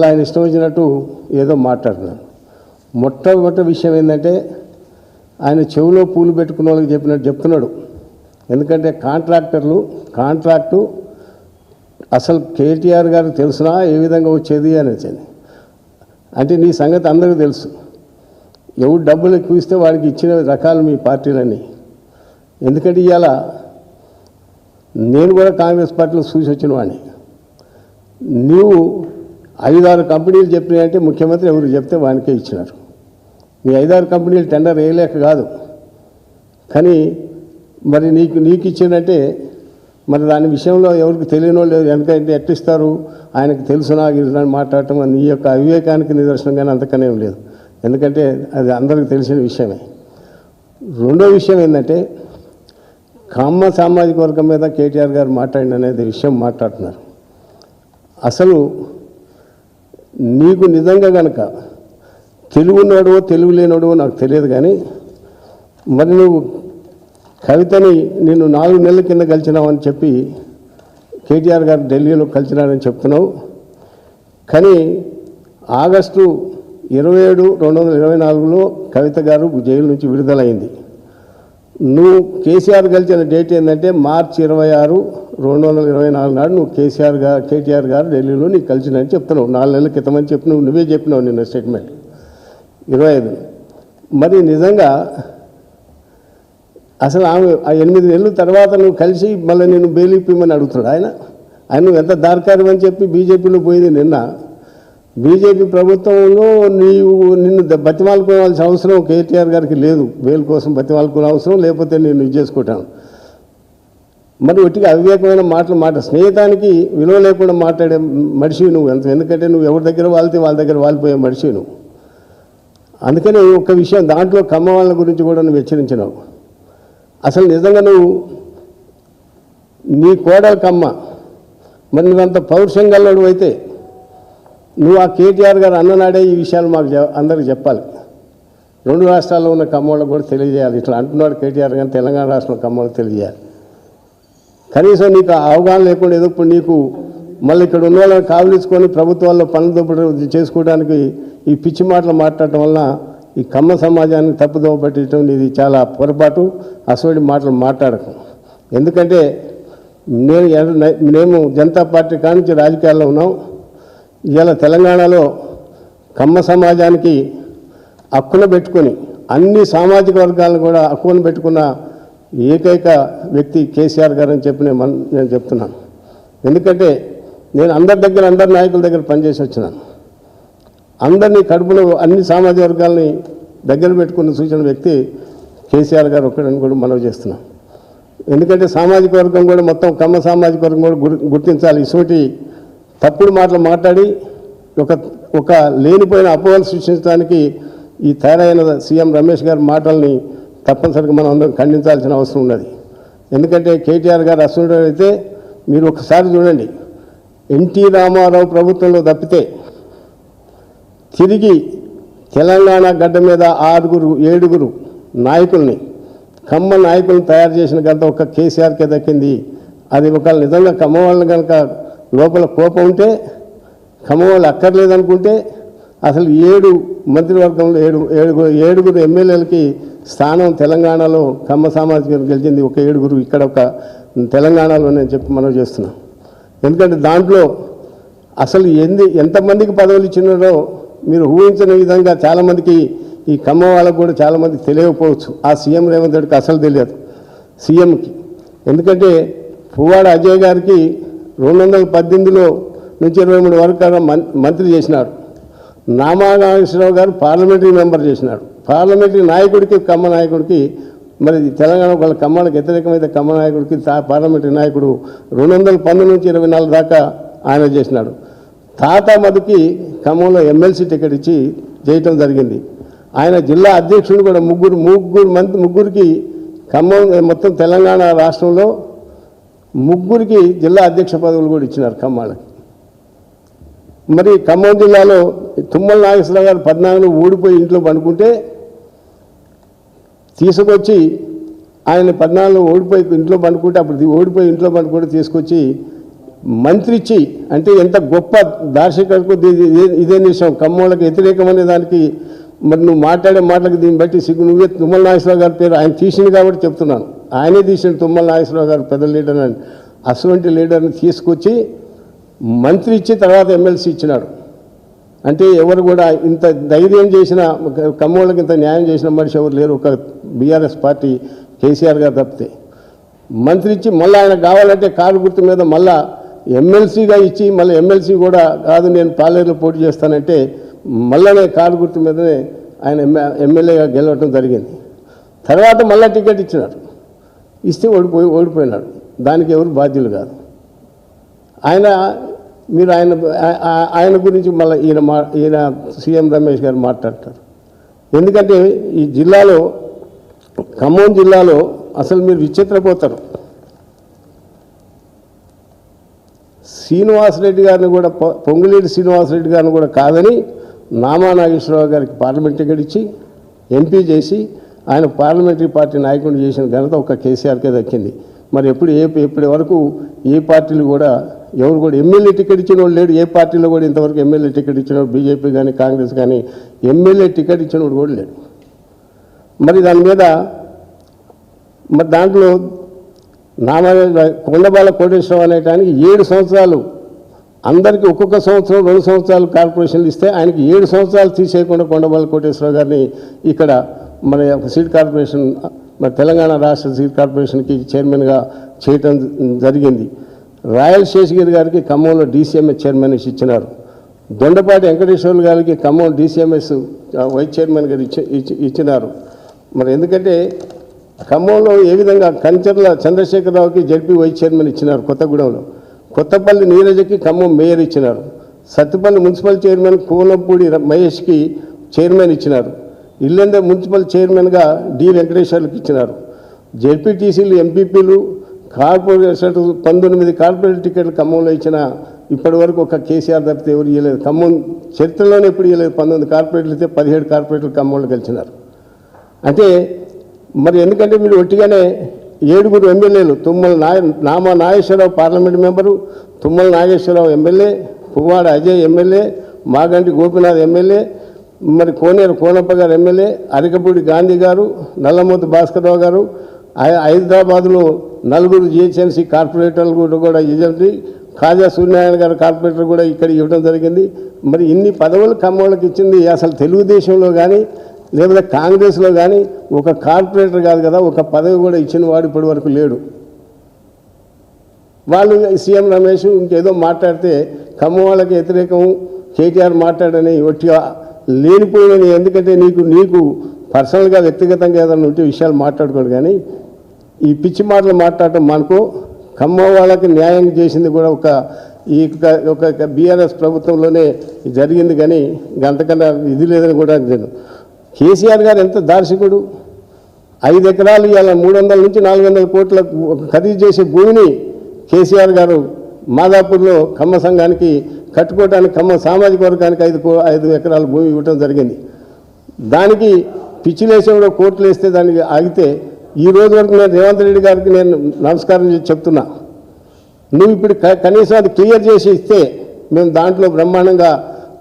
ఆయన ఇష్టం వచ్చినట్టు ఏదో మాట్లాడుతున్నాను. మొట్టమొదటి విషయం ఏంటంటే ఆయన చెవిలో పూలు పెట్టుకున్న వాళ్ళకి చెప్పినట్టు చెప్తున్నాడు. ఎందుకంటే కాంట్రాక్టు అసలు కేటీఆర్ గారికి తెలుసునా ఏ విధంగా వచ్చేది అనేసి. అంటే నీ సంగతి అందరికీ తెలుసు. ఎవరు డబ్బులు ఎక్కువ ఇస్తే వాడికి ఇచ్చిన రకాలు మీ పార్టీలన్నీ. ఎందుకంటే ఇవాళ నేను కూడా కాంగ్రెస్ పార్టీలో చూసి వచ్చిన వాడిని. నీవు 5-6 కంపెనీలు చెప్పినాయంటే ముఖ్యమంత్రి ఎవరు చెప్తే వానికే ఇచ్చినారు. నీ 5-6 కంపెనీలు టెండర్ వేయలేక కాదు, కానీ మరి నీకు ఇచ్చిందంటే మరి దాని విషయంలో ఎవరికి తెలియనో లేదు. ఎందుకంటే ఎట్టిస్తారు ఆయనకు తెలుసునా గిరిజన మాట్లాడటం నీ యొక్క అవివేకానికి నిదర్శనంగానే అంతకనే లేదు. ఎందుకంటే అది అందరికీ తెలిసిన విషయమే. రెండో విషయం ఏంటంటే కమ్మ సామాజిక వర్గం మీద కేటీఆర్ గారు మాట్లాడిన అనేది విషయం మాట్లాడుతున్నారు. అసలు నీకు నిజంగా కనుక తెలుగున్నాడో తెలుగు లేనాడో నాకు తెలియదు, కానీ మరి నువ్వు కవితని నేను 4 నెలల కింద కలిసినావని చెప్పి కేటీఆర్ గారు ఢిల్లీలో కలిసినారని చెప్తున్నావు. కానీ ఆగస్టు 27, 2024లో కవిత గారు జైలు నుంచి విడుదలైంది. నువ్వు కేసీఆర్ కలిసిన డేట్ ఏంటంటే మార్చి 26, 2024 నాడు నువ్వు కేటీఆర్ గారు ఢిల్లీలో నీకు కలిసినని చెప్తున్నావు. 4 నెలల క్రితమని చెప్పినావు, నువ్వే చెప్పినావు నిన్న స్టేట్మెంట్ 25. మరి నిజంగా అసలు ఆమె 8 నెలల తర్వాత నువ్వు కలిసి మళ్ళీ నేను బెయిల్ ఇప్పిమని అడుగుతున్నాడు ఆయన నువ్వు ఎంత దార్కార్యం అని చెప్పి బీజేపీలో పోయింది. నిన్న బీజేపీ ప్రభుత్వంలో నిన్ను బతిమాలుకోవాల్సిన అవసరం కేటీఆర్ గారికి లేదు. బెయిల్ కోసం బతిమాలుకునే అవసరం లేకపోతే నేను ఇది చేసుకుంటాను. మరి ఒట్టిగా అవివేకమైన మాట స్నేహితానికి విలువ లేకుండా మాట్లాడే మనిషివి నువ్వు. ఎందుకంటే నువ్వు ఎవరి దగ్గర వాళ్తే వాళ్ళ దగ్గర వాలిపోయే మనిషివి నువ్వు. అందుకని ఒక విషయం దాంట్లో కమ్మ వాళ్ళ గురించి కూడా నువ్వు హెచ్చరించినావు. అసలు నిజంగా నీ కోడలు కమ్మ, మరి నువ్వంత పౌరుషంగల్లోడు అయితే నువ్వు ఆ కేటీఆర్ గారు అన్ననాడే ఈ విషయాలు మాకు అందరికి చెప్పాలి. 2 రాష్ట్రాల్లో ఉన్న కమ్మోళ్ళకు కూడా తెలియజేయాలి. ఇట్లా అంటున్నాడు కేటీఆర్ గారు, తెలంగాణ రాష్ట్రంలో కమ్మోళ్ళకి తెలియజేయాలి. కనీసం నీకు అవగాహన లేకుండా ఏదో ఇప్పుడు నీకు మళ్ళీ ఇక్కడ ఉన్న వాళ్ళని కావలించుకొని ప్రభుత్వాల్లో పనులు దోపిడీ చేసుకోవడానికి ఈ పిచ్చి మాటలు మాట్లాడటం వలన ఈ కమ్మ సమాజానికి తప్పుదోవ పట్టడం ఇది చాలా పొరపాటు. అసలు మాటలు మాట్లాడకు. ఎందుకంటే మేము జనతా పార్టీ కానించి రాజకీయాల్లో ఉన్నాం. ఇవాళ తెలంగాణలో కమ్మ సమాజానికి హక్కున పెట్టుకొని అన్ని సామాజిక వర్గాలను కూడా హక్కున పెట్టుకున్న ఏకైక వ్యక్తి కేసీఆర్ గారు అని చెప్పి నేను చెప్తున్నాను. ఎందుకంటే నేను అందరి నాయకుల దగ్గర పనిచేసి వచ్చినాను. అందరినీ కడుపులో అన్ని సామాజిక వర్గాలని దగ్గర పెట్టుకున్న సూచన వ్యక్తి కేసీఆర్ గారు ఒక్కడని కూడా మనవి చేస్తున్నాం. ఎందుకంటే సామాజిక వర్గం కూడా మొత్తం కమ్మ సామాజిక వర్గం కూడా గుర్తించాలి. ఇటువంటి తప్పుడు మాటలు మాట్లాడి ఒక లేనిపోయిన అపోహలు సృష్టించడానికి ఈ తయారైన సీఎం రమేష్ గారి మాటల్ని తప్పనిసరిగా మనం అందరం ఖండించాల్సిన అవసరం ఉన్నది. ఎందుకంటే కేటీఆర్ గారు అసలు అయితే మీరు ఒకసారి చూడండి, ఎన్టీ రామారావు ప్రభుత్వంలో తప్పితే తిరిగి తెలంగాణ గడ్డ మీద 6-7 నాయకుల్ని కమ్మ నాయకులను తయారు చేసిన గంట ఒక కేసీఆర్కే దక్కింది. అది ఒక నిజంగా కమ్మ వాళ్ళని కనుక లోపల కోపం ఉంటే, కమ్మ వాళ్ళు అక్కర్లేదనుకుంటే అసలు 7 మంత్రివర్గంలో 7 ఎమ్మెల్యేలకి స్థానం తెలంగాణలో కమ్మ సామాజిక గెలిచింది. ఒక 7 ఇక్కడ ఒక తెలంగాణలో నేను చెప్పి మనం చేస్తున్నాం. ఎందుకంటే దాంట్లో అసలు ఎంతమందికి పదవులు ఇచ్చినారో మీరు ఊహించిన విధంగా చాలామందికి ఈ కమ్మ వాళ్ళకు కూడా చాలామందికి తెలియకపోవచ్చు. ఆ సీఎం రేవంత్ రెడ్డికి అసలు తెలియదు సీఎంకి. ఎందుకంటే పువ్వాడ అజయ్ గారికి 2018లో నుంచి 23 వరకు మంత్రి చేసినాడు. నామానాగేశ్వరరావు గారు పార్లమెంటరీ మెంబర్ చేసినాడు. పార్లమెంటరీ నాయకుడికి కమ్మ నాయకుడికి మరి తెలంగాణ వాళ్ళ కమ్మలకు వ్యతిరేకమైతే కమ్మ నాయకుడికి పార్లమెంటరీ నాయకుడు 2019 నుంచి 24 దాకా ఆయన చేసినాడు. తాత మధుకి ఖమ్మంలో ఎమ్మెల్సీ టికెట్ ఇచ్చి చేయటం జరిగింది. ఆయన జిల్లా అధ్యక్షుడు కూడా ముగ్గురికి ఖమ్మం మొత్తం తెలంగాణ రాష్ట్రంలో ముగ్గురికి జిల్లా అధ్యక్ష పదవులు కూడా ఇచ్చినారు ఖమ్మాళ్ళకి. మరి ఖమ్మం జిల్లాలో తుమ్మల నాగేశ్వరరావు గారు 14 ఓడిపోయి ఇంట్లో పండుకుంటే తీసుకొచ్చి ఆయన 14 ఓడిపోయి ఇంట్లో పండుకుంటే అప్పుడు ఓడిపోయి ఇంట్లో పండుకుంటే తీసుకొచ్చి మంత్రి ఇచ్చి అంటే ఎంత గొప్ప దార్శనికతకు ఇదే విషయం ఖమ్మంలోకి వ్యతిరేకమనే దానికి మరి నువ్వు మాట్లాడే మాటలకు దీన్ని బట్టి సిగ్గు నువ్వే తుమ్మల నాగేశ్వరరావు గారి పేరు ఆయన తీసింది కాబట్టి చెప్తున్నాను. ఆయనే తీసిన తుమ్మల నాగేశ్వరరావు గారు పెద్ద లీడర్ అని అటువంటి లీడర్ని తీసుకొచ్చి మంత్రి ఇచ్చి తర్వాత ఎమ్మెల్సీ ఇచ్చినాడు. అంటే ఎవరు కూడా ఇంత ధైర్యం చేసిన ఖమ్మంలోకి ఇంత న్యాయం చేసిన మనిషి ఎవరు లేరు, ఒక బీఆర్ఎస్ పార్టీ కేసీఆర్ గారు తప్పితే. మంత్రి ఇచ్చి మళ్ళీ ఆయన కావాలంటే కారు గుర్తు మీద మళ్ళా ఎమ్మెల్సీగా ఇచ్చి మళ్ళీ ఎమ్మెల్సీ కూడా కాదు నేను పాలేరులో పోటీ చేస్తానంటే మళ్ళీ కారు గుర్తు మీదనే ఆయన ఎమ్మెల్యేగా గెలవటం జరిగింది. తర్వాత మళ్ళీ టికెట్ ఇచ్చినారు, ఇస్తే ఓడిపోయినాడు. దానికి ఎవరు బాధ్యులు కాదు. మీరు ఆయన గురించి మళ్ళీ ఈయన సీఎం రమేష్ గారు మాట్లాడతారు. ఎందుకంటే ఈ జిల్లాలో ఖమ్మం జిల్లాలో అసలు మీరు విచిత్రపోతారు. శ్రీనివాసరెడ్డి గారిని కూడా పొంగులేటి శ్రీనివాసరెడ్డి గారిని కూడా కాదని నామా నాగేశ్వరరావు గారికి పార్లమెంట్ టికెట్ ఇచ్చి ఎంపీ చేసి ఆయన పార్లమెంటరీ పార్టీ నాయకుడిని చేసిన ఘనత ఒక కేసీఆర్కే దక్కింది. మరి ఇప్పటి వరకు ఏ పార్టీలు కూడా ఎవరు కూడా ఎమ్మెల్యే టికెట్ ఇచ్చిన వాళ్ళు లేడు. ఏ పార్టీలో కూడా ఇంతవరకు ఎమ్మెల్యే టికెట్ ఇచ్చినవాడు బీజేపీ కానీ కాంగ్రెస్ కానీ ఎమ్మెల్యే టికెట్ ఇచ్చినవాడు కూడా లేడు. మరి దాని మీద మరి దాంట్లో కొండబాల కోటేశ్వరరావు అనేటానికి 7 సంవత్సరాలు అందరికీ ఒక్కొక్క సంవత్సరం 2 సంవత్సరాలు కార్పొరేషన్లు ఇస్తే ఆయనకి 7 సంవత్సరాలు తీసేయకుండా కొండబాల కోటేశ్వరరావు గారిని ఇక్కడ మన సీడ్ కార్పొరేషన్ మరి తెలంగాణ రాష్ట్ర సీడ్ కార్పొరేషన్కి చైర్మన్గా చేయటం జరిగింది. రాయల్ శేషగిరి గారికి ఖమ్మంలో డీసీఎంఎస్ చైర్మన్ ఇచ్చినారు. దొండపాటి వెంకటేశ్వర్లు గారికి ఖమ్మం డీసీఎంఎస్ వైస్ చైర్మన్ గారు ఇచ్చినారు. మరి ఎందుకంటే ఖమ్మంలో ఏ విధంగా కంచర్ల చంద్రశేఖరరావుకి జడ్పీ వైస్ చైర్మన్ ఇచ్చినారు. కొత్తగూడెంలో కొత్తపల్లి నీరజకి ఖమ్మం మేయర్ ఇచ్చినారు. సత్తుపల్లి మున్సిపల్ చైర్మన్ కూనంపూడి మహేష్కి చైర్మన్ ఇచ్చినారు. ఇల్లెంద మున్సిపల్ చైర్మన్గా డి వెంకటేశ్వర్లకు ఇచ్చినారు. జెడ్పీటీసీలు ఎంపీపీలు కార్పొరేషన్ 19 కార్పొరేట్ టికెట్లు ఖమ్మంలో ఇచ్చిన ఇప్పటి వరకు ఒక కేసీఆర్ తప్పితే ఎవరు ఇవ్వలేదు. ఖమ్మం చరిత్రలోనే ఎప్పుడు ఇవ్వలేదు. 19 కార్పొరేట్లు ఇస్తే 17 కార్పొరేట్లు ఖమ్మంలో గెలిచినారు. అంటే మరి ఎందుకంటే మీరు ఒట్టిగానే 7 ఎమ్మెల్యేలు Nama Nageswara Rao parliament member, Tummala Nageswara Rao MLA, Puvvada Ajay MLA, Maganti Gopinath MLA, మరి కోనేరు కోనప్ప గారు ఎమ్మెల్యే, అరికపూడి గాంధీ గారు, నల్లమోతు భాస్కర్రావు గారు, హైదరాబాద్లో 4 జిహెచ్ఎంసీ కార్పొరేటర్లు కూడా ఇవ్వండి, ఖాజా సూర్యనారాయణ గారు కార్పొరేటర్ కూడా ఇక్కడ ఇవ్వడం జరిగింది. మరి ఇన్ని పదవులు ఖమ్మంలోకి ఇచ్చింది అసలు తెలుగుదేశంలో కానీ లేకపోతే కాంగ్రెస్లో కానీ ఒక కార్పొరేటర్ కాదు కదా, ఒక పదవి కూడా ఇచ్చిన వాడు ఇప్పటి వరకు లేడు. వాళ్ళు సీఎం రమేష్ ఇంకేదో మాట్లాడితే ఖమ్మం వాళ్ళకి వ్యతిరేకం కేటీఆర్ మాట్లాడని ఒట్టిగా లేనిపోయిన. ఎందుకంటే నీకు పర్సనల్గా వ్యక్తిగతంగా ఏదైనా ఉంటే విషయాలు మాట్లాడుకోడు, కానీ ఈ పిచ్చి మాటలు మాట్లాడటం మనకు ఖమ్మం వాళ్ళకి న్యాయం చేసింది కూడా ఒక బీఆర్ఎస్ ప్రభుత్వంలోనే జరిగింది. కానీ అంతకన్నా ఇది లేదని కూడా కేసీఆర్ గారు ఎంత దార్శకుడు. 5 ఎకరాలు ఇవాళ 300 నుంచి 400 కోట్ల ఖరీదు చేసే భూమిని కేసీఆర్ గారు మాదాపూర్లో ఖమ్మ సంఘానికి కట్టుకోవడానికి ఖమ్మం సామాజిక వర్గానికి 5 ఎకరాల భూమి ఇవ్వటం జరిగింది. దానికి పిచ్చిలేసేవాడు కోర్టులు వేస్తే దానికి ఆగితే ఈ రోజు వరకు నేను రేవంత్ రెడ్డి గారికి నేను నమస్కారం చేసి చెప్తున్నా, నువ్వు ఇప్పుడు కనీసం అది క్లియర్ చేసి ఇస్తే మేము దాంట్లో బ్రహ్మాండంగా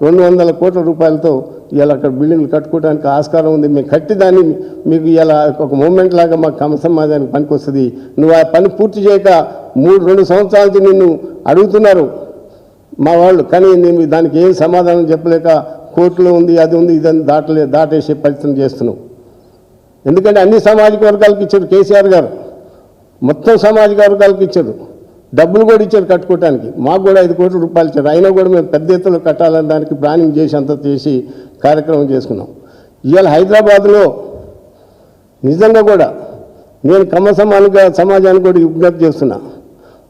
200 కోట్ల రూపాయలతో ఇవాళ అక్కడ బిల్డింగ్లు కట్టుకోవడానికి ఆస్కారం ఉంది. మేము కట్టి దాన్ని మీకు ఇలా ఒక మూమెంట్ లాగా మా ఖమ్మ సమాజానికి పనికి వస్తుంది. నువ్వు ఆ పని పూర్తి చేయక 2 సంవత్సరాల నుంచి నిన్ను అడుగుతున్నారు మా వాళ్ళు, కానీ నేను దానికి ఏం సమాధానం చెప్పలేక కోర్టులో ఉంది, అది ఉంది, ఇదని దాటేసే ప్రయత్నం చేస్తున్నావు. ఎందుకంటే అన్ని సామాజిక వర్గాలకు ఇచ్చారు కేసీఆర్ గారు, మొత్తం సామాజిక వర్గాలకు ఇచ్చారు, డబ్బులు కూడా ఇచ్చారు కట్టుకోవడానికి. మాకు కూడా 5 కోట్ల రూపాయలు ఇచ్చారు. అయినా కూడా మేము పెద్ద ఎత్తులో కట్టాలని దానికి ప్లానింగ్ చేసి అంత చేసి కార్యక్రమం చేసుకున్నాం. ఇవాళ హైదరాబాద్లో నిజంగా కూడా నేను ఖమ్మ సమాజానికి కూడా విజ్ఞప్తి చేస్తున్నా,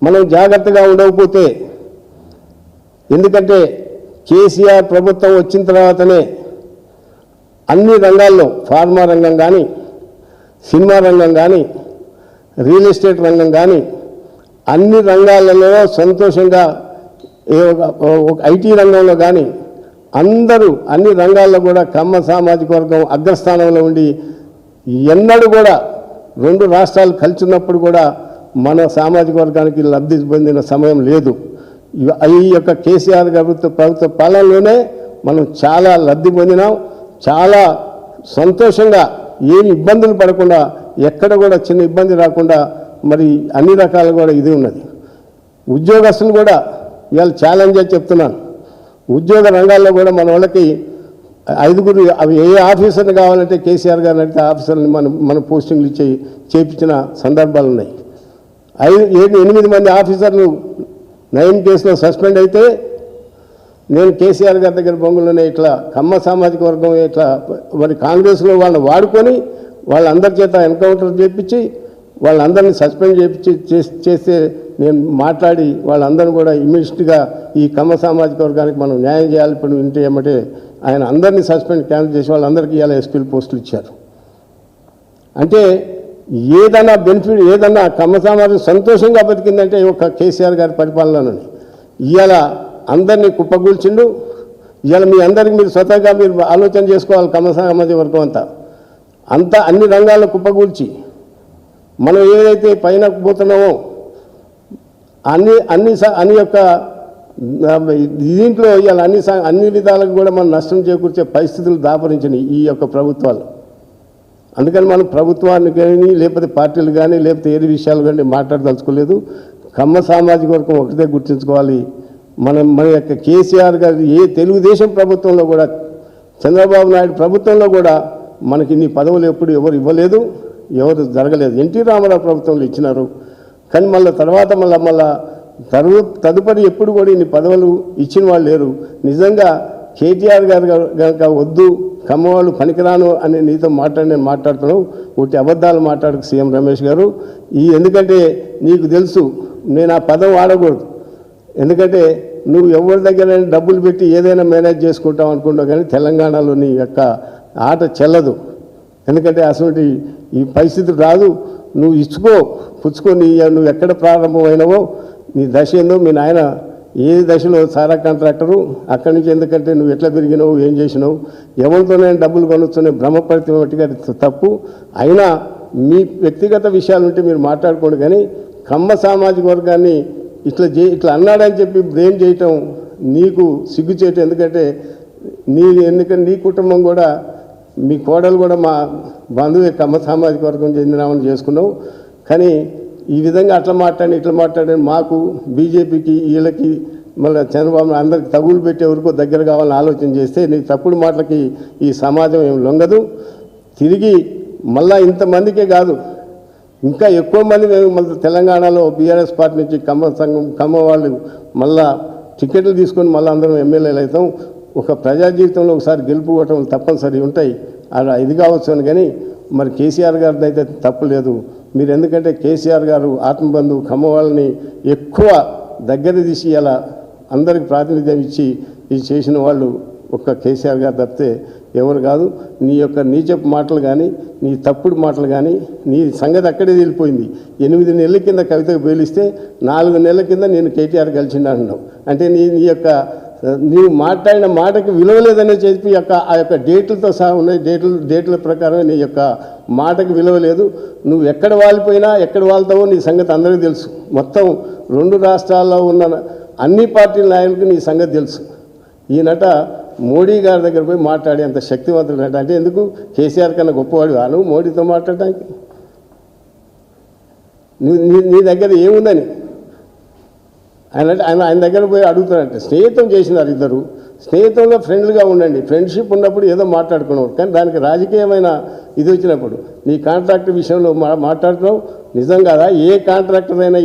మనం జాగ్రత్తగా ఉండకపోతే, ఎందుకంటే కేసీఆర్ ప్రభుత్వం వచ్చిన తర్వాతనే అన్ని రంగాల్లో ఫార్మా రంగం కానీ, సినిమా రంగం కానీ, రియల్ ఎస్టేట్ రంగం కానీ అన్ని రంగాలలో సంతోషంగా, ఐటీ రంగంలో కానీ అందరూ అన్ని రంగాల్లో కూడా ఖమ్మ సామాజిక వర్గం అగ్రస్థానంలో ఉండి ఎన్నడూ కూడా 2 రాష్ట్రాలు కలిసినప్పుడు కూడా మన సామాజిక వర్గానికి లబ్ధి పొందిన సమయం లేదు. ఈ యొక్క కేసీఆర్ ప్రభుత్వ పాలనలోనే మనం చాలా లబ్ధి పొందినాం. చాలా సంతోషంగా ఏమి ఇబ్బందులు పడకుండా, ఎక్కడ కూడా చిన్న ఇబ్బంది రాకుండా మరి అన్ని రకాలు కూడా ఇది ఉన్నది. ఉద్యోగస్తులు కూడా ఇవాళ ఛాలెంజ్ అని చెప్తున్నాను. ఉద్యోగ రంగాల్లో కూడా మన వాళ్ళకి 5 అవి ఏ ఆఫీసర్ని కావాలంటే కేసీఆర్ గారిని అడిగితే ఆఫీసర్ని మన పోస్టింగ్లు చేయించిన సందర్భాలు ఉన్నాయి. 8 మంది ఆఫీసర్లు 9 కేసులో సస్పెండ్ అయితే నేను కేసీఆర్ గారి దగ్గర బొంగులోనే ఇట్లా కమ్మ సామాజిక వర్గం ఇట్లా మరి కాంగ్రెస్లో వాళ్ళని వాడుకొని వాళ్ళందరి చేత ఎన్కౌంటర్ చేయించి వాళ్ళందరినీ సస్పెండ్ చేస్తే నేను మాట్లాడి వాళ్ళందరూ కూడా ఇమీడియట్గా ఈ కమ్మ సామాజిక వర్గానికి మనం న్యాయం చేయాలి. ఇప్పుడు వింటే ఏమంటే ఆయన అందరినీ సస్పెండ్ క్యాన్సిల్ చేసి వాళ్ళందరికీ ఇలా ఎస్పీలు పోస్టులు ఇచ్చారు. అంటే ఏదన్నా బెనిఫిట్, ఏదన్నా కమ్మ సమాజం సంతోషంగా బతికిందంటే ఒక కేసీఆర్ గారి పరిపాలనని. ఇవాళ అందరినీ కుప్పగూల్చిండు. ఇవాళ మీ అందరికీ మీరు స్వతహాగా మీరు ఆలోచన చేసుకోవాలి. కమ్మ సామాజిక వర్గం అంతా అన్ని రంగాల్లో కుప్పగూల్చి మనం ఏదైతే పైన పోతున్నామో అన్ని యొక్క దీంట్లో ఇవాళ అన్ని విధాలకు కూడా మనం నష్టం చేకూర్చే పరిస్థితులు దాపరించినాయి ఈ యొక్క ప్రభుత్వాలు. అందుకని మనం ప్రభుత్వాన్ని కానీ లేకపోతే పార్టీలు కానీ లేకపోతే ఏది విషయాలు కానీ మాట్లాడదలుచుకోలేదు. కమ్మ సామాజిక వర్గం ఒకటే గుర్తుంచుకోవాలి. మన యొక్క కేసీఆర్ గారు ఏ తెలుగుదేశం ప్రభుత్వంలో కూడా, చంద్రబాబు నాయుడు ప్రభుత్వంలో కూడా మనకి ఇన్ని పదవులు ఎప్పుడు ఎవరు ఇవ్వలేదు, ఎవరు జరగలేదు. ఎన్టీ రామారావు ప్రభుత్వంలో ఇచ్చినారు, కానీ మళ్ళీ తర్వాత తదుపరి ఎప్పుడు కూడా ఇన్ని పదవులు ఇచ్చిన వాళ్ళు లేరు. నిజంగా కేటీఆర్ గారు కనుక వద్దు, కమ్మవాళ్ళు పనికిరాను అని నీతో నేను మాట్లాడుతున్నావు. ఒకటి అబద్ధాలు మాట్లాడకు సీఎం రమేష్ గారు. ఎందుకంటే నీకు తెలుసు నేను ఆ పదం వాడకూడదు. ఎందుకంటే నువ్వు ఎవరి దగ్గర డబ్బులు పెట్టి ఏదైనా మేనేజ్ చేసుకుంటావు అనుకుంటావు, కానీ తెలంగాణలో నీ యొక్క ఆట చెల్లదు. ఎందుకంటే అసలు ఈ పరిస్థితి రాదు. నువ్వు పుచ్చుకో నువ్వు ఎక్కడ ప్రారంభమైనవో నీ దశ ఏందో, మీ నాయన ఏ దశలో సారా కాంట్రాక్టరు, అక్కడి నుంచి ఎందుకంటే నువ్వు ఎట్లా పెరిగినావు, ఏం చేసినావు, ఎవరితోనే డబ్బులు కొనుక్కునే భ్రమపడితే మట్టిగా తప్పు. అయినా మీ వ్యక్తిగత విషయాలు ఉంటే మీరు మాట్లాడుకోండి, కానీ కమ్మ సామాజిక వర్గాన్ని ఇట్లా అన్నాడని చెప్పి బ్లేమ్ చేయటం నీకు సిగ్గుచేయటం. ఎందుకంటే నీ కుటుంబం కూడా, మీ కోడలు కూడా మా బంధువే కమ్మ సామాజిక వర్గం చెందినామని చేసుకున్నావు. కానీ ఈ విధంగా ఇట్లా మాట్లాడని మాకు బీజేపీకి వీళ్ళకి మళ్ళీ చంద్రబాబు అందరికి తగులు పెట్టే వరకు దగ్గర కావాలని ఆలోచన చేస్తే నీ తప్పుడు మాటలకి ఈ సమాజం ఏం లొంగదు. తిరిగి మళ్ళీ ఇంతమందికే కాదు, ఇంకా ఎక్కువ మంది మేము మళ్ళీ తెలంగాణలో బీఆర్ఎస్ పార్టీ నుంచి కమ్మ వాళ్ళు మళ్ళా టికెట్లు తీసుకొని మళ్ళీ అందరం ఎమ్మెల్యేలు అవుతాం. ఒక ప్రజా జీవితంలో ఒకసారి గెలుపుకోవటం తప్పనిసరి ఉంటాయి, అలా ఇది కావచ్చు అని. కానీ మరి కేసీఆర్ గారిది అయితే తప్పు లేదు. మీరు ఎందుకంటే కేసీఆర్ గారు ఆత్మబంధువు కమ్మ వాళ్ళని ఎక్కువ దగ్గర తీసి అలా అందరికి ప్రాతినిధ్యం ఇచ్చి ఇది చేసిన వాళ్ళు ఒక్క కేసీఆర్ గారు తప్పితే ఎవరు కాదు. నీ యొక్క నీచపు మాటలు కానీ, నీ తప్పుడు మాటలు కానీ, నీ సంగతి అక్కడే వెళ్ళిపోయింది. 8 నెలల కింద కవితకు పేలిస్తే 4 నెలల కింద నేను కేటీఆర్ కలిసిండా అంటున్నావు. అంటే నీ యొక్క నీవు మాట్లాడిన మాటకి విలువ లేదనే చెప్పి ఆ యొక్క డేట్లతో సహా ఉన్నాయి. డేట్ల ప్రకారం నీ యొక్క మాటకి విలువ లేదు. నువ్వు ఎక్కడ వాలిపోయినా ఎక్కడ వాళ్తావో నీ సంగతి అందరికీ తెలుసు. మొత్తం 2 రాష్ట్రాల్లో ఉన్న అన్ని పార్టీల నాయకులకు నీ సంగతి తెలుసు. ఈయనట మోడీ గారి దగ్గర పోయి మాట్లాడే అంత శక్తివంతుడు అంటే ఎందుకు? కేసీఆర్ కన్నా గొప్పవాడు నువ్వు మోడీతో మాట్లాడటానికి? నీ దగ్గర ఏముందని ఆయన దగ్గర పోయి అడుగుతారంటే స్నేహితం చేసినారు ఇద్దరు. స్నేహితంలో ఫ్రెండ్లుగా ఉండండి, ఫ్రెండ్షిప్ ఉన్నప్పుడు ఏదో మాట్లాడుకున్నావు. కానీ దానికి రాజకీయమైన ఇది వచ్చినప్పుడు నీ కాంట్రాక్టర్ విషయంలో మాట్లాడుతున్నావు. నిజం కాదా? ఏ కాంట్రాక్టర్ అయినా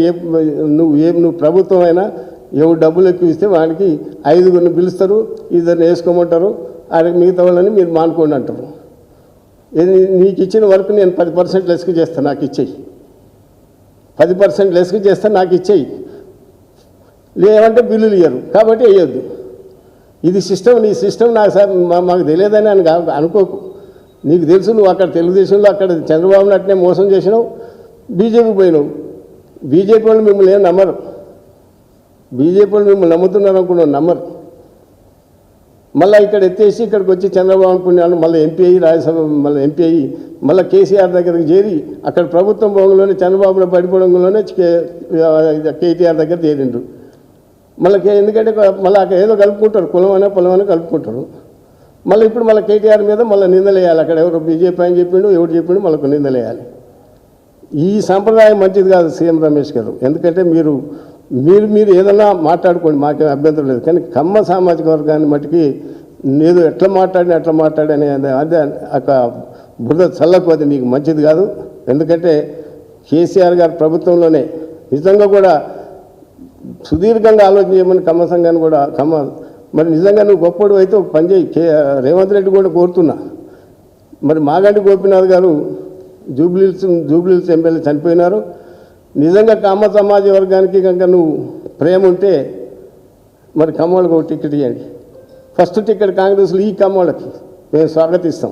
నువ్వు ప్రభుత్వం అయినా ఎవరు డబ్బులు ఎక్కువ ఇస్తే వాడికి 5గురిని పిలుస్తారు, ఇద్దరిని వేసుకోమంటారు, ఆయనకి మిగతా వాళ్ళని మీరు మానుకోండి అంటారు. నీకు ఇచ్చిన వర్క్ నేను 10% లెస్కి చేస్తాను, నాకు ఇచ్చేయి. 10% లెస్కి చేస్తాను, నాకు ఇచ్చేయి. లేవంటే బిల్లులు ఇయ్యరు కాబట్టి వేయొద్దు. ఇది సిస్టమ్. నీ సిస్టమ్ మాకు తెలియదని అనుకోకు. నీకు తెలుసు, నువ్వు అక్కడ తెలుగుదేశంలో అక్కడ చంద్రబాబు నాయుడునే మోసం చేసినావు, బీజేపీ పోయినావు. బీజేపీ వాళ్ళు మిమ్మల్ని ఏం నమ్మరు. బీజేపీ వాళ్ళు మిమ్మల్ని నమ్ముతున్నారు అనుకున్నావు, నమ్మరు. మళ్ళీ ఇక్కడ ఎత్తేసి ఇక్కడికి వచ్చి చంద్రబాబు పుణ్యాలు మళ్ళీ ఎంపీ అయ్యి, రాజ్యసభ మళ్ళీ ఎంపీ అయ్యి, మళ్ళీ కేసీఆర్ దగ్గరికి చేరి అక్కడ ప్రభుత్వం భోగంలోనే చంద్రబాబులో పడిపోవడంలోనే కేటీఆర్ దగ్గర చేరిండ్రు. మళ్ళీ ఎందుకంటే మళ్ళీ అక్కడ ఏదో కలుపుకుంటారు, కులమైనా పొలమైనా కలుపుకుంటారు. మళ్ళీ ఇప్పుడు మళ్ళీ కేటీఆర్ మీద మళ్ళీ నిందలేయాలి. అక్కడ ఎవరు బీజేపీ అని చెప్పిండు, ఎవరు చెప్పిండు, మళ్ళీ నిందలేయాలి. ఈ సాంప్రదాయం మంచిది కాదు సీఎం రమేష్ గారు. ఎందుకంటే మీరు ఏదన్నా మాట్లాడుకోండి, మాకేం అభ్యంతరం లేదు. కానీ కమ్మ సామాజిక వర్గాన్ని మట్టుకి నేను ఎట్లా మాట్లాడని అదే ఒక బురద చల్లకు అది మీకు మంచిది కాదు. ఎందుకంటే కేసీఆర్ గారు ప్రభుత్వంలోనే నిజంగా కూడా సుదీర్ఘంగా ఆలోచన చేయమని కమ్మ సంఘాన్ని కూడా మరి నిజంగా నువ్వు గొప్పడు అయితే ఒక పని చేయి. రేవంత్ రెడ్డి కూడా కోరుతున్నా, మరి మాగంటి గోపీనాథ్ గారు జూబ్లీహిల్స్ ఎమ్మెల్యే చనిపోయినారు. నిజంగా కమ్మ సమాజ వర్గానికి కనుక నువ్వు ప్రేమ ఉంటే మరి కమ్మోళ్ళకి ఒక టికెట్ ఇవ్వండి. ఫస్ట్ టికెట్ కాంగ్రెస్లో ఈ కమ్మోళ్ళకి మేము స్వాగతిస్తాం.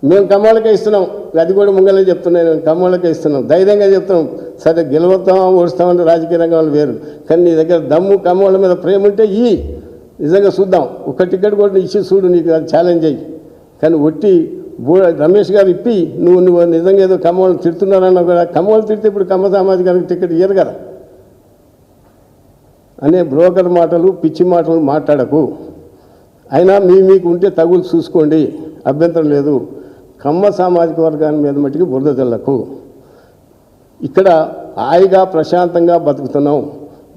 మేము కమ్మోళ్ళకే ఇస్తున్నాం, అది కూడా ముంగలే చెప్తున్నాను, కమ్మోళ్ళకే ఇస్తున్నాం, ధైర్యంగా చెప్తున్నాం. సరే గెలవస్తామా ఓడుస్తామంటే రాజకీయ రంగంలో వేరు, కానీ నీ దగ్గర దమ్ము కమ్మోళ్ళ మీద ప్రేమ ఉంటే నిజంగా చూద్దాం. ఒక టికెట్ కూడా ఇచ్చి చూడు, నీకు అది ఛాలెంజ్ అయ్యి. కానీ ఒట్టి రమేష్ గారు ఇప్పి నువ్వు నిజంగా ఏదో కమ్మోళ్ళని తిడుతున్నారన్నా కూడా, కమ్మోళ్ళు తిడితే ఇప్పుడు కమ్మ సామాజికానికి టికెట్ ఇయ్యరు కదా అనే బ్రోకర్ మాటలు, పిచ్చి మాటలు మాట్లాడకు. అయినా మీకు ఉంటే తగులు చూసుకోండి, అభ్యంతరం లేదు. కమ్మ సామాజిక వర్గాన్ని మీద మట్టికి బురద జల్లకు. ఇక్కడ హాయిగా ప్రశాంతంగా బతుకుతున్నాం.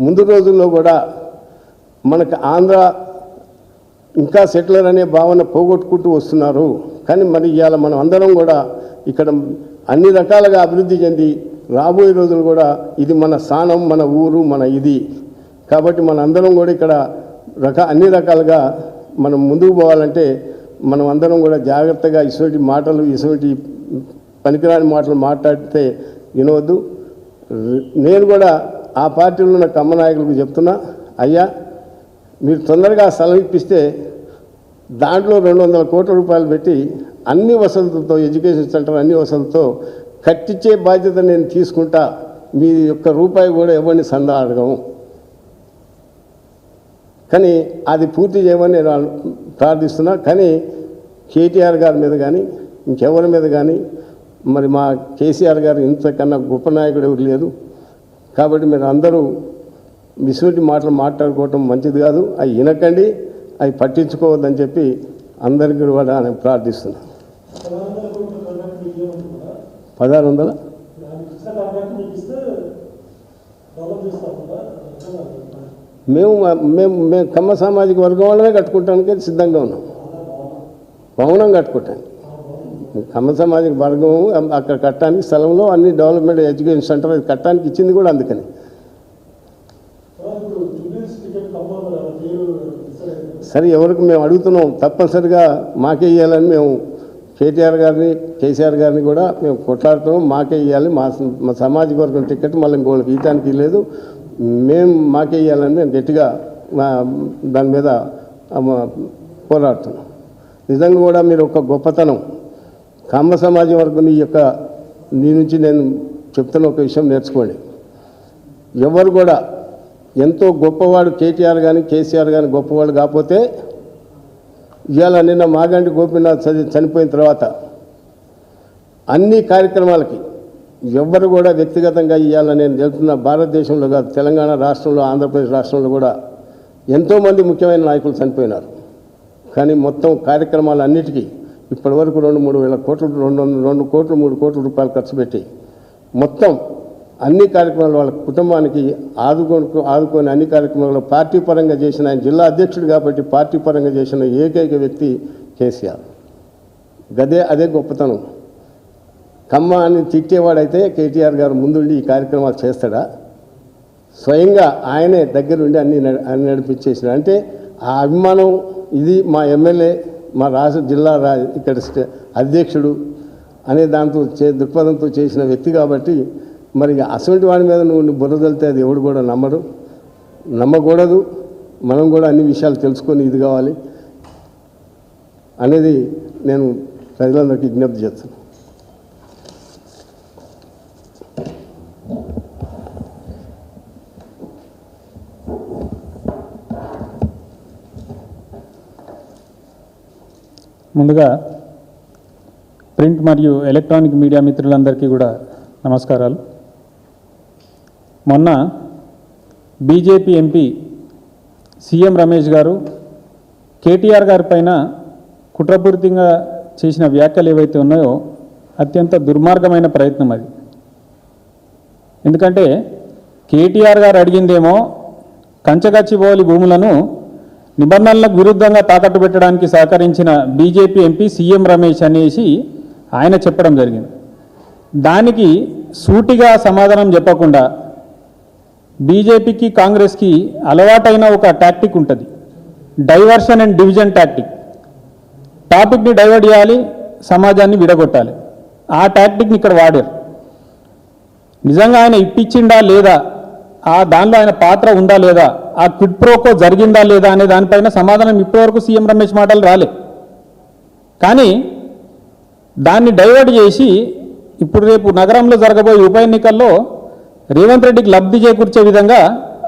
ముందు రోజుల్లో కూడా మనకు ఆంధ్ర ఇంకా సెటిలర్ అనే భావన పోగొట్టుకుంటూ వస్తున్నారు. కానీ మరి ఇవాళ మనం అందరం కూడా ఇక్కడ అన్ని రకాలుగా అభివృద్ధి చెంది రాబోయే రోజులు కూడా ఇది మన స్థానం, మన ఊరు, మన ఇది. కాబట్టి మన అందరం కూడా ఇక్కడ అన్ని రకాలుగా మనం ముందుకు పోవాలంటే మనం అందరం కూడా జాగ్రత్తగా ఇటువంటి మాటలు, ఇటువంటి పనికిరాని మాటలు మాట్లాడితే వినవద్దు. నేను కూడా ఆ పార్టీలో ఉన్న కమ్మ నాయకులకు చెప్తున్నా, అయ్యా మీరు తొందరగా స్థలం ఇప్పిస్తే దాంట్లో 200 కోట్ల రూపాయలు పెట్టి అన్ని వసతులతో, ఎడ్యుకేషన్ సెంటర్ అన్ని వసతులతో కట్టించే బాధ్యత నేను తీసుకుంటా. మీ యొక్క రూపాయి కూడా ఎవరిని సందా అడగము. కానీ అది పూర్తి చేయమని నేను ప్రార్థిస్తున్నా. కానీ కేటీఆర్ గారి మీద కానీ ఇంకెవరి మీద కానీ మరి మా కేసీఆర్ గారు ఇంతకన్నా గొప్ప నాయకుడు ఎవరు లేరు. కాబట్టి మీరు అందరూ ఇటువంటి మాటలు మాట్లాడుకోవటం మంచిది కాదు. అవి వినకండి, అవి పట్టించుకోవద్దని చెప్పి అందరికీ కూడా నేను ప్రార్థిస్తున్నాను. 1600 మేము కమ్మ సామాజిక వర్గం వాళ్ళనే కట్టుకుంటానికి సిద్ధంగా ఉన్నాం. భవనం కట్టుకుంటాను. కమ్మ సామాజిక వర్గం అక్కడ కట్టడానికి స్థలంలో అన్ని డెవలప్మెంట్ ఎడ్యుకేషన్ సెంటర్ కట్టడానికి ఇచ్చింది కూడా అందుకని. సరే ఎవరికి మేము అడుగుతున్నాం, తప్పనిసరిగా మాకే ఇవ్వాలని మేము కేటీఆర్ గారిని, కేసీఆర్ గారిని కూడా మేము కొట్లాడుతున్నాం. మాకే ఇవ్వాలి, మా సామాజిక వర్గం టికెట్ మళ్ళీ ఇంకోళ్ళకి ఇవ్వడానికి లేదు, మేము మాకే ఇవ్వాలని మేము గట్టిగా దాని మీద పోరాడుతున్నాం. నిజంగా కూడా మీరు ఒక గొప్పతనం కమ్మ సమాజం వర్గం నీ నుంచి నేను చెప్తున్న ఒక విషయం నేర్చుకోండి. ఎవరు కూడా ఎంతో గొప్పవాడు కేటీఆర్ కానీ కేసీఆర్ కానీ గొప్పవాడు కాకపోతే ఇవాళ నిన్న మాగంటి గోపీనాథ్ చనిపోయిన తర్వాత అన్ని కార్యక్రమాలకి ఎవ్వరు కూడా వ్యక్తిగతంగా ఇవాళ నేను తెలుపుతున్న భారతదేశంలో కాదు, తెలంగాణ రాష్ట్రంలో, ఆంధ్రప్రదేశ్ రాష్ట్రంలో కూడా ఎంతోమంది ముఖ్యమైన నాయకులు చనిపోయినారు. కానీ మొత్తం కార్యక్రమాలన్నిటికీ ఇప్పటివరకు 2-3 వేల కోట్లు, 2 కోట్లు 3 కోట్ల రూపాయలు ఖర్చు పెట్టి మొత్తం అన్ని కార్యక్రమాలు వాళ్ళ కుటుంబానికి ఆదుకొని అన్ని కార్యక్రమాల్లో పార్టీ పరంగా చేసిన, ఆయన జిల్లా అధ్యక్షుడు కాబట్టి పార్టీ పరంగా చేసిన ఏకైక వ్యక్తి కేసీఆర్. అదే గొప్పతనం. కమ్మ అని తిట్టేవాడైతే కేటీఆర్ గారు ముందుండి ఈ కార్యక్రమాలు చేస్తాడా? స్వయంగా ఆయనే దగ్గరుండి అన్ని నడిపించేసిన. అంటే ఆ అభిమానం, ఇది మా ఎమ్మెల్యే, మా రాష్ట్ర జిల్లా ఇక్కడ అధ్యక్షుడు అనే దాంతో దృక్పథంతో చేసిన వ్యక్తి కాబట్టి మరి అసలు వాడి మీద నువ్వు బుర్రదలితే అది ఎవడు కూడా నమ్మకూడదు. మనం కూడా అన్ని విషయాలు తెలుసుకొని ఇది కావాలి అనేది నేను ప్రజలందరికీ విజ్ఞప్తి చేస్తాను. ముందుగా ప్రింట్ మరియు ఎలక్ట్రానిక్ మీడియా మిత్రులందరికీ కూడా నమస్కారాలు. మొన్న బీజేపీ ఎంపీ సీఎం రమేష్ గారు కేటీఆర్ గారి పైన కుట్రపూరితంగా చేసిన వ్యాఖ్యలు ఏవైతే ఉన్నాయో అత్యంత దుర్మార్గమైన ప్రయత్నం అది. ఎందుకంటే కేటీఆర్ గారు అడిగిందేమో కంచగచ్చిబౌలి భూములను నిబంధనలకు విరుద్ధంగా తాకట్టు పెట్టడానికి సహకరించిన బీజేపీ ఎంపీ సీఎం రమేష్ అనేసి ఆయన చెప్పడం జరిగింది. దానికి సూటిగా సమాధానం చెప్పకుండా బీజేపీకి కాంగ్రెస్కి అలవాటైన ఒక టాక్టిక్ ఉంటుంది, డైవర్షన్ అండ్ డివిజన్ టాక్టిక్. టాపిక్ని డైవర్ట్ చేయాలి, సమాజాన్ని విడగొట్టాలి. ఆ టాక్టిక్ని ఇక్కడ వాడారు. నిజంగా ఆయన ఇప్పించిండా లేదా, ఆ దానిలో ఆయన పాత్ర ఉందా లేదా, ఆ క్విడ్ ప్రోకో జరిగిందా లేదా అనే దానిపైన సమాధానం ఇప్పటివరకు సీఎం రమేష్ మాటలు రాలే. కానీ దాన్ని డైవర్ట్ చేసి ఇప్పుడు రేపు నగరంలో జరగబోయే ఉప ఎన్నికల్లో రేవంత్ రెడ్డికి లబ్ధి చేకూర్చే విధంగా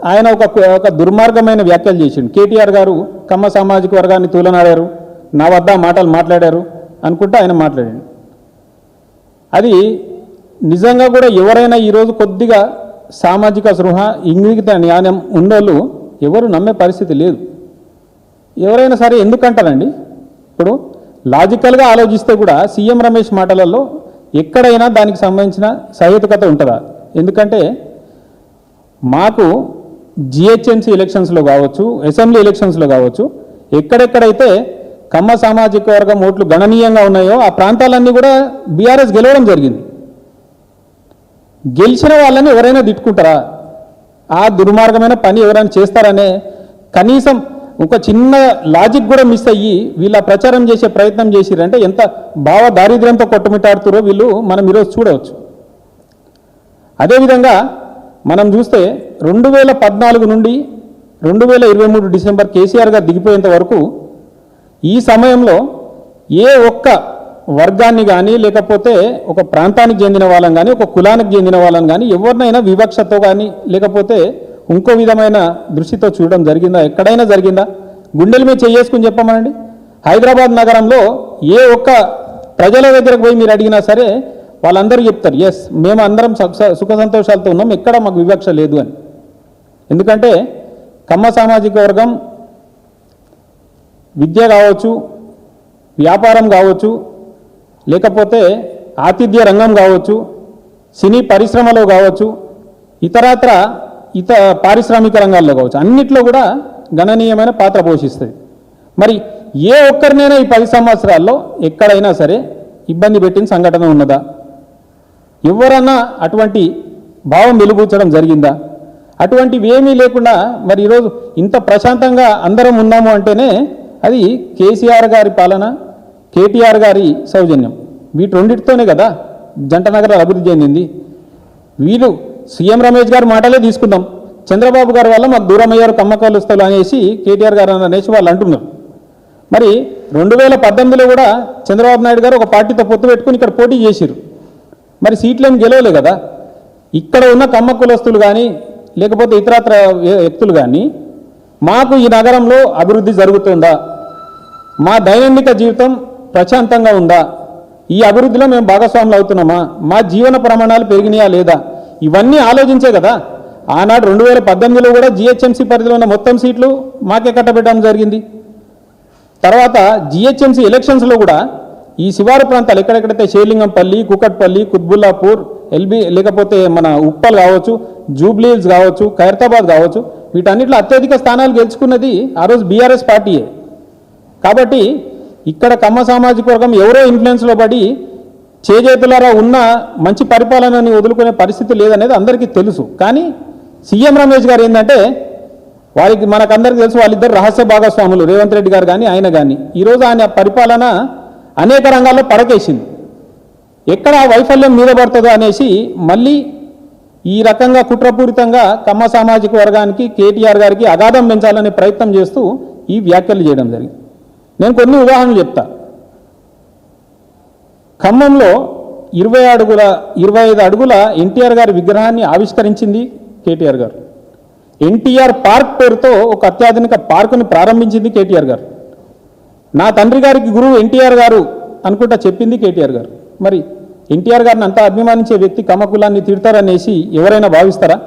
ఆయన ఒక దుర్మార్గమైన వ్యాఖ్యలు చేసిండు. కేటీఆర్ గారు కమ్మ సామాజిక వర్గాన్ని తూలనాడారు, నా వద్ద మాటలు మాట్లాడారు అనుకుంటా ఆయన మాట్లాడాడు. అది నిజంగా కూడా ఎవరైనా ఈరోజు కొద్దిగా సామాజిక స్పృహ ఇంగిత జ్ఞానం ఉన్నోళ్ళు ఎవరు నమ్మే పరిస్థితి లేదు. ఎవరైనా సరే ఎందుకంటారండి, ఇప్పుడు లాజికల్గా ఆలోచిస్తే కూడా సీఎం రమేష్ మాటలలో ఎక్కడైనా దానికి సంబంధించిన సహేతుకత ఉంటుందా? ఎందుకంటే మాకు జిహెచ్ఎంసీ ఎలక్షన్స్లో కావచ్చు, అసెంబ్లీ ఎలక్షన్స్లో కావచ్చు, ఎక్కడెక్కడైతే కమ్మ సామాజిక వర్గం ఓట్లు గణనీయంగా ఉన్నాయో ఆ ప్రాంతాలన్నీ కూడా బీఆర్ఎస్ గెలవడం జరిగింది. గెలిచిన వాళ్ళని ఎవరైనా తిట్టుకుంటారా? ఆ దుర్మార్గమైన పని ఎవరైనా చేస్తారనే కనీసం ఒక చిన్న లాజిక్ కూడా మిస్ అయ్యి వీళ్ళ ప్రచారం చేసే ప్రయత్నం చేసిరంటే ఎంత భావ దారిద్ర్యంతో కొట్టుమిట్టాడుతారో వీళ్ళు మనం ఈరోజు చూడవచ్చు. అదేవిధంగా మనం చూస్తే 2014 నుండి 2023 డిసెంబర్ కేసీఆర్ గారు దిగిపోయేంత వరకు ఈ సమయంలో ఏ ఒక్క వర్గాన్ని కానీ లేకపోతే ఒక ప్రాంతానికి చెందిన వాళ్ళని కానీ ఒక కులానికి చెందిన వాళ్ళని కానీ ఎవరినైనా వివక్షతో కానీ లేకపోతే ఇంకో విధమైన దృష్టితో చూడడం జరిగిందా? ఎక్కడైనా జరిగిందా? గుండెల మీద చేసుకుని చెప్పమనండి. హైదరాబాద్ నగరంలో ఏ ఒక్క ప్రజల దగ్గరకు పోయి మీరు అడిగినా సరే వాళ్ళందరూ చెప్తారు, ఎస్ మేము అందరం సుఖ సంతోషాలతో ఉన్నాం, ఎక్కడ మాకు వివక్ష లేదు అని. ఎందుకంటే కమ్మ సామాజిక వర్గం విద్య కావచ్చు, వ్యాపారం కావచ్చు, లేకపోతే ఆతిథ్య రంగం కావచ్చు, సినీ పరిశ్రమలో కావచ్చు, ఇతర పారిశ్రామిక రంగాల్లో కావచ్చు, అన్నిట్లో కూడా గణనీయమైన పాత్ర పోషిస్తుంది. మరి ఏ ఒక్కరినైనా ఈ 10 సంవత్సరాల్లో ఎక్కడైనా సరే ఇబ్బంది పెట్టిన సంఘటన ఉన్నదా? ఎవరన్నా అటువంటి భావం వెలుబుచ్చడం జరిగిందా? అటువంటివి ఏమీ లేకుండా మరి ఈరోజు ఇంత ప్రశాంతంగా అందరం ఉన్నాము అంటేనే అది కేసీఆర్ గారి పాలన, కేటీఆర్ గారి సౌజన్యం. వీటి రెండింటితోనే కదా జంట నగరాలు అభివృద్ధి చెందింది. వీళ్ళు సీఎం రమేష్ గారి మాటలే తీసుకుందాం, చంద్రబాబు గారి వల్ల మాకు దూరం అయ్యారు కమ్మకాలుస్తలు అనేసి కేటీఆర్ గారు అనేసి వాళ్ళు అంటున్నారు. మరి 2018లో కూడా చంద్రబాబు నాయుడు గారు ఒక పార్టీతో పొత్తు పెట్టుకుని ఇక్కడ పోటీ చేసిరు. మరి సీట్లేం గెలవలే కదా. ఇక్కడ ఉన్న కమ్మ కులస్తులు కానీ లేకపోతే ఇతరత్ర వ్యక్తులు కానీ మాకు ఈ నగరంలో అభివృద్ధి జరుగుతుందా, మా దైనందిక జీవితం ప్రశాంతంగా ఉందా, ఈ అభివృద్ధిలో మేము భాగస్వాములు అవుతున్నామా, మా జీవన ప్రమాణాలు పెరిగినాయా లేదా, ఇవన్నీ ఆలోచించే కదా ఆనాడు 2018లో కూడా జిహెచ్ఎంసీ పరిధిలో ఉన్న మొత్తం సీట్లు మాకే కట్టబెట్టడం జరిగింది. తర్వాత జిహెచ్ఎంసీ ఎలక్షన్స్లో కూడా ఈ శివారు ప్రాంతాలు ఎక్కడెక్కడైతే షేర్లింగంపల్లి, కుకట్పల్లి, కుత్బుల్లాపూర్, ఎల్బీ లేకపోతే మన ఉప్పల్ కావచ్చు, జూబ్లీహిల్స్ కావచ్చు, ఖైరతాబాద్ కావచ్చు, వీటన్నిటిలో అత్యధిక స్థానాలు గెలుచుకున్నది ఆ రోజు బీఆర్ఎస్ పార్టీయే. కాబట్టి ఇక్కడ కమ్మ సామాజిక వర్గం ఎవరో ఇన్ఫ్లుయెన్స్లో పడి చేజేతులారా ఉన్న మంచి పరిపాలనని వదులుకునే పరిస్థితి లేదనేది అందరికీ తెలుసు. కానీ సీఎం రమేష్ గారు ఏంటంటే వారికి మనకందరికీ తెలుసు, వాళ్ళిద్దరు రహస్య భాగస్వాములు, రేవంత్ రెడ్డి గారు కానీ ఆయన కానీ. ఈరోజు ఆయన పరిపాలన అనేక రంగాల్లో పడకేసింది. ఎక్కడ వైఫల్యం మీద పడుతుందో అనేసి మళ్ళీ ఈ రకంగా కుట్రపూరితంగా కమ్మ సామాజిక వర్గానికి కేటీఆర్ గారికి అగాధం పెంచాలనే ప్రయత్నం చేస్తూ ఈ వ్యాఖ్యలు చేయడం జరిగింది. నేను కొన్ని ఉదాహరణలు చెప్తా. ఖమ్మంలో 25 అడుగుల ఎన్టీఆర్ గారి విగ్రహాన్ని ఆవిష్కరించింది కేటీఆర్ గారు. ఎన్టీఆర్ పార్క్ పేరుతో ఒక అత్యాధునిక పార్కుని ప్రారంభించింది కేటీఆర్ గారు. నా తండ్రి గారికి గురువు ఎన్టీఆర్ గారు అనుకుంటా చెప్పింది కేటీఆర్ గారు. మరి ఎన్టీఆర్ గారిని అంతా అభిమానించే వ్యక్తి కమ్మ కులాన్ని తిడతారనేసి ఎవరైనా భావిస్తారా?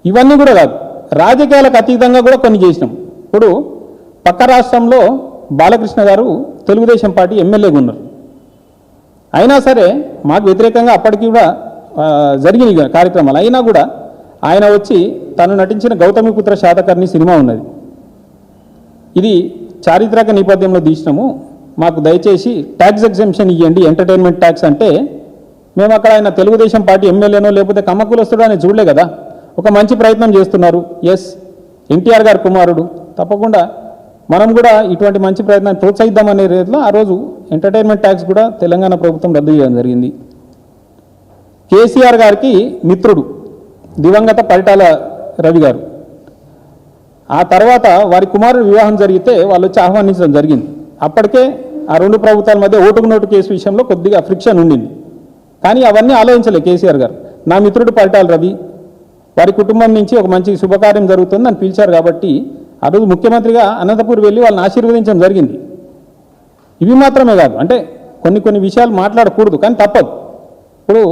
ఇవన్నీ కూడా కాదు. రాజకీయాలకు అతీతంగా కూడా కొన్ని చేసినాం. ఇప్పుడు పక్క రాష్ట్రంలో బాలకృష్ణ గారు తెలుగుదేశం పార్టీ ఎమ్మెల్యేగా ఉన్నారు. అయినా సరే మాకు వ్యతిరేకంగా అప్పటికి కూడా జరిగిన కార్యక్రమాలు అయినా కూడా ఆయన వచ్చి తను నటించిన గౌతమిపుత్ర శాతకర్ణి సినిమా ఉన్నది. ఇది చారిత్రక నేపథ్యంలో తీసినాము, మాకు దయచేసి ట్యాక్స్ ఎగ్జెంప్షన్ ఇవ్వండి ఎంటర్టైన్మెంట్ ట్యాక్స్ అంటే, మేము అక్కడ ఆయన తెలుగుదేశం పార్టీ ఎమ్మెల్యేనో లేకపోతే కమ్మకులస్తుడో అని చూడలే కదా. ఒక మంచి ప్రయత్నం చేస్తున్నారు. ఎస్, ఎన్టీఆర్ గారి కుమారుడు, తప్పకుండా మనం కూడా ఇటువంటి మంచి ప్రయత్నాన్ని ప్రోత్సహిద్దామనే రీతిలో ఆ రోజు ఎంటర్టైన్మెంట్ ట్యాక్స్ కూడా తెలంగాణ ప్రభుత్వం రద్దు చేయడం జరిగింది. కేసీఆర్ గారికి మిత్రుడు దివంగత పరిటాల రవి గారు, ఆ తర్వాత వారి కుమారుడు వివాహం జరిగితే వాళ్ళు వచ్చి ఆహ్వానించడం జరిగింది. అప్పటికే ఆ రెండు ప్రభుత్వాల మధ్య ఓటుకు నోటు కేసు విషయంలో కొద్దిగా ఫ్రిక్షన్ ఉండింది. కానీ అవన్నీ ఆలోచించలే కేసీఆర్ గారు. నా మిత్రుడు పరిటాల రవి, వారి కుటుంబం నుంచి ఒక మంచి శుభకార్యం జరుగుతుంది అని పిలిచారు కాబట్టి ఆ రోజు ముఖ్యమంత్రిగా అనంతపూర్ వెళ్ళి వాళ్ళని ఆశీర్వదించడం జరిగింది. ఇవి మాత్రమే కాదు, అంటే కొన్ని విషయాలు మాట్లాడకూడదు కానీ తప్పదు. ఇప్పుడు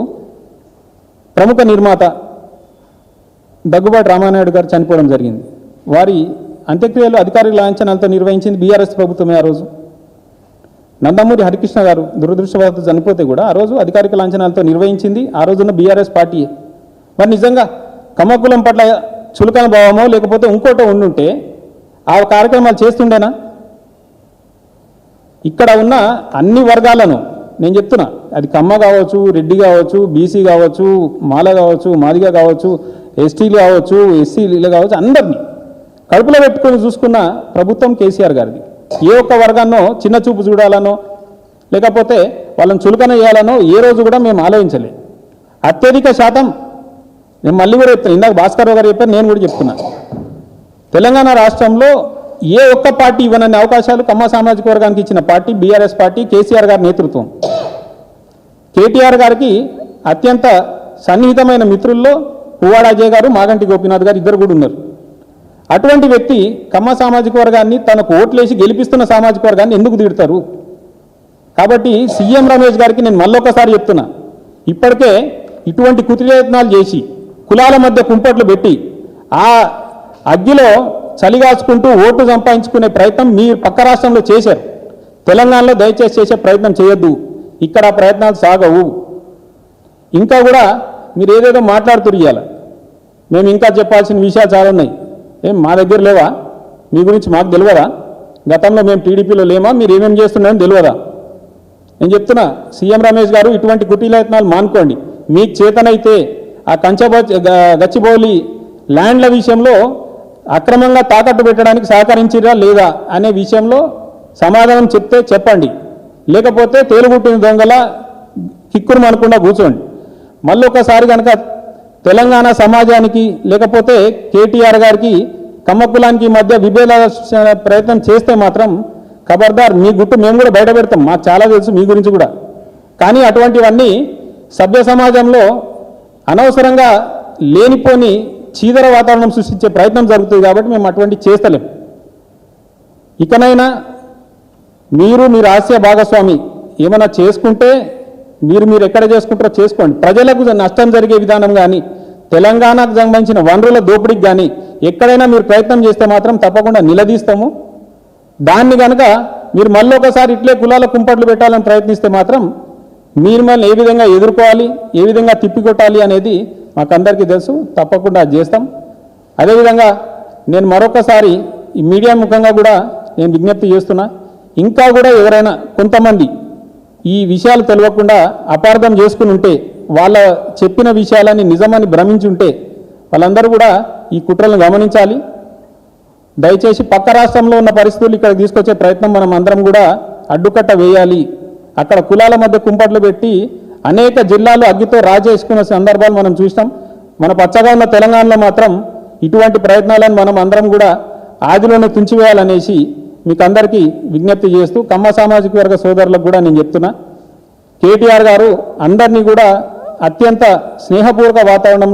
ప్రముఖ నిర్మాత దగ్గుబాటి రామానాయుడు గారు చనిపోవడం జరిగింది. వారి అంత్యక్రియలు అధికారిక లాంఛనాలతో నిర్వహించింది బీఆర్ఎస్ ప్రభుత్వమే. ఆ రోజు నందమూరి హరికృష్ణ గారు దురదృష్టవశాత్తు చనిపోతే కూడా ఆ రోజు అధికారిక లాంఛనాలతో నిర్వహించింది ఆ రోజున్న బీఆర్ఎస్ పార్టీయే. మరి నిజంగా కమ్మకులం పట్ల చులకన భావమో లేకపోతే ఇంకోటో ఉండుంటే ఆ కార్యక్రమాలు చేస్తుండేనా? ఇక్కడ ఉన్న అన్ని వర్గాలను నేను చెప్తున్నా, అది కమ్మ కావచ్చు, రెడ్డి కావచ్చు, బీసీ కావచ్చు, మాల కావచ్చు, మాదిగ కావచ్చు, ఎస్టీలు కావచ్చు, ఎస్సీలు కావచ్చు, అందరినీ కడుపులో పెట్టుకొని చూసుకున్న ప్రభుత్వం కేసీఆర్ గారిది. ఏ ఒక్క వర్గాన్నో చిన్న చూపు చూడాలనో లేకపోతే వాళ్ళని చులకన చేయాలనో ఏ రోజు కూడా మేము ఆలోచించలే. అత్యధిక శాతం నేను మళ్ళీ కూడా చెప్తాను, ఇందాక భాస్కర్ గారు చెప్పారు, నేను కూడా చెప్తున్నా, తెలంగాణ రాష్ట్రంలో ఏ ఒక్క పార్టీ ఇవ్వనన్ని అవకాశాలు కమ్మ సామాజిక వర్గానికి ఇచ్చిన పార్టీ బీఆర్ఎస్ పార్టీ, కేసీఆర్ గారి నేతృత్వం. కేటీఆర్ గారికి అత్యంత సన్నిహితమైన మిత్రుల్లో పువ్వాడ అజయ్ గారు, మాగంటి గోపీనాథ్ గారు ఇద్దరు కూడా ఉన్నారు. అటువంటి వ్యక్తి కమ్మ సామాజిక వర్గాన్ని తనకు ఓట్లేసి గెలిపిస్తున్న సామాజిక వర్గాన్ని ఎందుకు తిడతారు? కాబట్టి సీఎం రమేష్ గారికి నేను మళ్ళొకసారి చెప్తున్నా, ఇప్పటికే ఇటువంటి కుటిలయత్నాలు చేసి కులాల మధ్య కుంపట్లు పెట్టి ఆ అగ్గిలో చలిగాచుకుంటూ ఓటు సంపాదించుకునే ప్రయత్నం మీ పక్క రాష్ట్రంలో చేశారు. తెలంగాణలో దయచేసి చేసే ప్రయత్నం చేయొద్దు. ఇక్కడ ఆ ప్రయత్నాలు సాగవు. ఇంకా కూడా మీరు ఏదేదో మాట్లాడుతున్నారు. మేము ఇంకా చెప్పాల్సిన విషయాలు చాలా ఉన్నాయి. ఏం మా దగ్గర లేవా? మీ గురించి మాకు తెలియదా? గతంలో మేము టీడీపీలో లేమా? మీరు ఏమేమి చేస్తున్నారని తెలియదా? నేను చెప్తున్నా, సీఎం రమేష్ గారు ఇటువంటి కుటీలయత్నాలు మానుకోండి. మీకు చేతనైతే ఆ గచ్చిబౌలి ల్యాండ్ల విషయంలో అక్రమంగా తాకట్టు పెట్టడానికి సహకరించిరా లేదా అనే విషయంలో సమాధానం చెప్తే చెప్పండి, లేకపోతే తేలుగుట్టిన దొంగల కిక్కురు మనకుండా కూర్చోండి. మళ్ళీ ఒకసారి కనుక తెలంగాణ సమాజానికి లేకపోతే కేటీఆర్ గారికి కమ్మ కులానికి మధ్య విభేద ప్రయత్నం చేస్తే మాత్రం ఖబర్దార్, మీ గుట్టు మేము కూడా బయట పెడతాం. మాకు చాలా తెలుసు మీ గురించి కూడా. కానీ అటువంటివన్నీ సభ్య సమాజంలో అనవసరంగా లేనిపోని చీదర వాతావరణం సృష్టించే ప్రయత్నం జరుగుతుంది కాబట్టి మేము అటువంటి చేస్తలేం. ఇకనైనా మీరు మీ రహస్య భాగస్వామి ఏమైనా చేసుకుంటే మీరు ఎక్కడ చేసుకుంటారో చేసుకోండి. ప్రజలకు నష్టం జరిగే విధానం కానీ తెలంగాణకు సంబంధించిన వనరుల దోపిడీకి కానీ ఎక్కడైనా మీరు ప్రయత్నం చేస్తే మాత్రం తప్పకుండా నిలదీస్తాము. దాన్ని కనుక మీరు మళ్ళీ ఒకసారి ఇట్లే కులాల కుంపట్లు పెట్టాలని ప్రయత్నిస్తే మాత్రం మీరు మళ్ళీ ఏ విధంగా ఎదుర్కోవాలి, ఏ విధంగా తిప్పికొట్టాలి అనేది మాకందరికీ తెలుసు. తప్పకుండా అది చేస్తాం. అదేవిధంగా నేను మరొకసారి ఈ మీడియా ముఖంగా కూడా నేను విజ్ఞప్తి చేస్తున్నా, ఇంకా కూడా ఎవరైనా కొంతమంది ఈ విషయాలు తెలియకుండా అపార్థం చేసుకుని ఉంటే, వాళ్ళ చెప్పిన విషయాలని నిజమని భ్రమించి ఉంటే వాళ్ళందరూ కూడా ఈ కుట్రలను గమనించాలి. దయచేసి పక్క రాష్ట్రంలో ఉన్న పరిస్థితులు ఇక్కడ తీసుకొచ్చే ప్రయత్నం మనం అందరం కూడా అడ్డుకట్ట వేయాలి. అక్కడ కులాల మధ్య కుంపట్లు పెట్టి అనేక జిల్లాలు అగ్గితో రాజేసుకున్న సందర్భాలు మనం చూస్తాం. మన పచ్చగా ఉన్న తెలంగాణలో మాత్రం ఇటువంటి ప్రయత్నాలను మనం అందరం కూడా ఆదిలోనే తుంచివేయాలనేసి మీకు అందరికీ విజ్ఞప్తి చేస్తూ కమ్మ సామాజిక వర్గ సోదరులకు కూడా నేను చెప్తున్నా, కేటీఆర్ గారు అందరినీ కూడా అత్యంత స్నేహపూర్వక వాతావరణంలో